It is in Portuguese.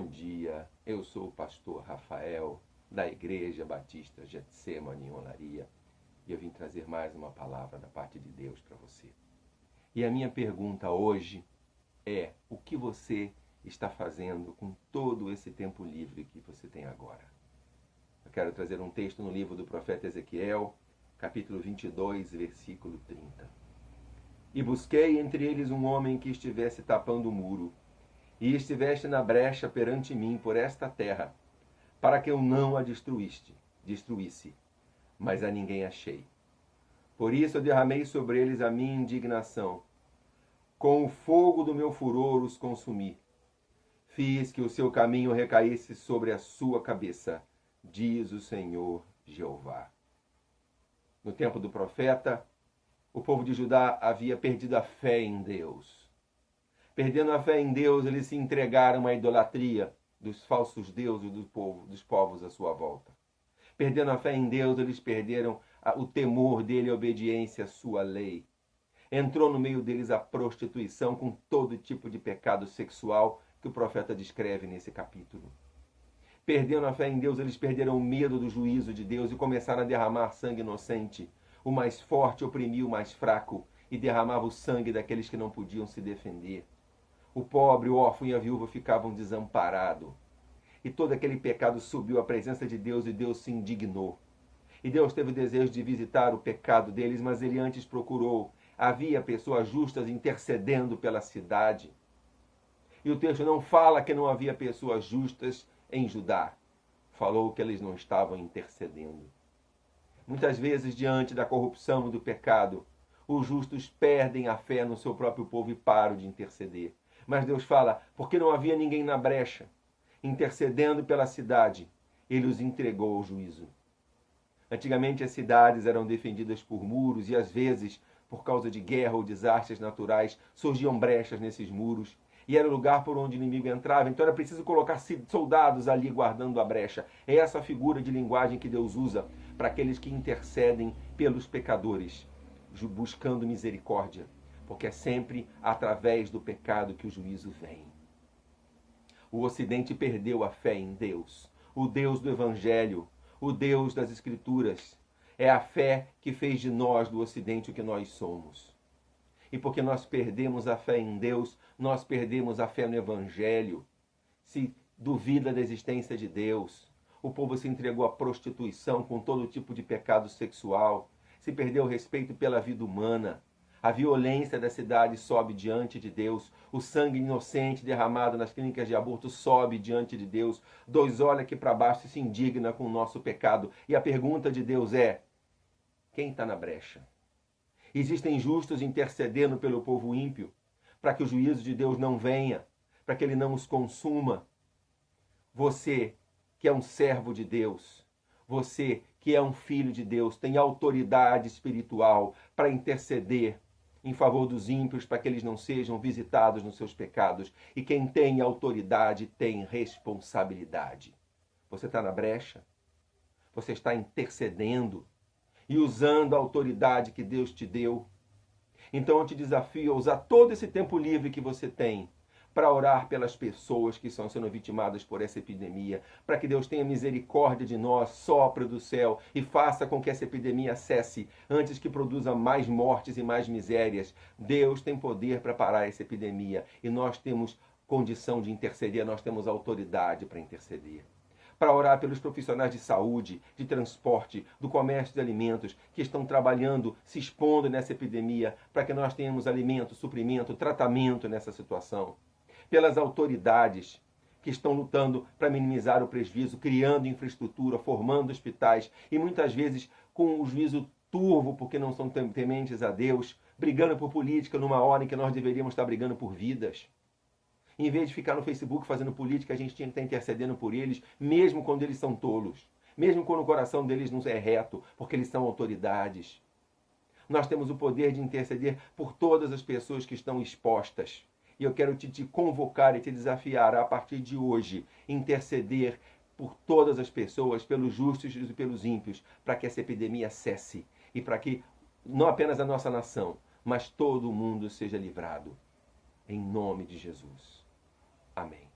Bom dia, eu sou o pastor Rafael, da Igreja Batista Getsemane em Olaria, e eu vim trazer mais uma palavra da parte de Deus para você. E a minha pergunta hoje é: o que você está fazendo com todo esse tempo livre que você tem agora? Eu quero trazer um texto no livro do profeta Ezequiel, capítulo 22, versículo 30. E busquei entre eles um homem que estivesse tapando o muro, e estiveste na brecha perante mim por esta terra, para que eu não a destruísse, mas a ninguém achei. Por isso eu derramei sobre eles a minha indignação. Com o fogo do meu furor os consumi. Fiz que o seu caminho recaísse sobre a sua cabeça, diz o Senhor Jeová. No tempo do profeta, o povo de Judá havia perdido a fé em Deus. Perdendo a fé em Deus, eles se entregaram à idolatria dos falsos deuses dos povos à sua volta. Perdendo a fé em Deus, eles perderam o temor dele e a obediência à sua lei. Entrou no meio deles a prostituição com todo tipo de pecado sexual que o profeta descreve nesse capítulo. Perdendo a fé em Deus, eles perderam o medo do juízo de Deus e começaram a derramar sangue inocente. O mais forte oprimia o mais fraco e derramava o sangue daqueles que não podiam se defender. O pobre, o órfão e a viúva ficavam desamparados. E todo aquele pecado subiu à presença de Deus e Deus se indignou. E Deus teve o desejo de visitar o pecado deles, mas ele antes procurou. Havia pessoas justas intercedendo pela cidade. E o texto não fala que não havia pessoas justas em Judá. Falou que eles não estavam intercedendo. Muitas vezes, diante da corrupção e do pecado, os justos perdem a fé no seu próprio povo e param de interceder. Mas Deus fala, porque não havia ninguém na brecha, intercedendo pela cidade, ele os entregou ao juízo. Antigamente as cidades eram defendidas por muros e às vezes, por causa de guerra ou desastres naturais, surgiam brechas nesses muros e era o lugar por onde o inimigo entrava, então era preciso colocar soldados ali guardando a brecha. É essa figura de linguagem que Deus usa para aqueles que intercedem pelos pecadores, buscando misericórdia. Porque é sempre através do pecado que o juízo vem. O Ocidente perdeu a fé em Deus, o Deus do Evangelho, o Deus das Escrituras. É a fé que fez de nós, do Ocidente, o que nós somos. E porque nós perdemos a fé em Deus, nós perdemos a fé no Evangelho. Se duvida da existência de Deus, o povo se entregou à prostituição com todo tipo de pecado sexual, se perdeu o respeito pela vida humana. A violência da cidade sobe diante de Deus. O sangue inocente derramado nas clínicas de aborto sobe diante de Deus. Deus olha aqui para baixo e se indigna com o nosso pecado. E a pergunta de Deus é: quem está na brecha? Existem justos intercedendo pelo povo ímpio, para que o juízo de Deus não venha, para que ele não os consuma. Você, que é um servo de Deus, você que é um filho de Deus, tem autoridade espiritual para interceder em favor dos ímpios, para que eles não sejam visitados nos seus pecados. E quem tem autoridade tem responsabilidade. Você está na brecha? Você está intercedendo e usando a autoridade que Deus te deu? Então eu te desafio a usar todo esse tempo livre que você tem para orar pelas pessoas que estão sendo vitimadas por essa epidemia, para que Deus tenha misericórdia de nós, sopre do céu e faça com que essa epidemia cesse antes que produza mais mortes e mais misérias. Deus tem poder para parar essa epidemia e nós temos condição de interceder, nós temos autoridade para interceder. Para orar pelos profissionais de saúde, de transporte, do comércio de alimentos, que estão trabalhando, se expondo nessa epidemia, para que nós tenhamos alimento, suprimento, tratamento nessa situação. Pelas autoridades que estão lutando para minimizar o prejuízo, criando infraestrutura, formando hospitais e muitas vezes com o juízo turvo, porque não são tementes a Deus, brigando por política numa hora em que nós deveríamos estar brigando por vidas. Em vez de ficar no Facebook fazendo política, a gente tinha que estar intercedendo por eles, mesmo quando eles são tolos, mesmo quando o coração deles não é reto, porque eles são autoridades. Nós temos o poder de interceder por todas as pessoas que estão expostas. E eu quero te convocar e te desafiar a partir de hoje, interceder por todas as pessoas, pelos justos e pelos ímpios, para que essa epidemia cesse e para que não apenas a nossa nação, mas todo o mundo seja livrado. Em nome de Jesus. Amém.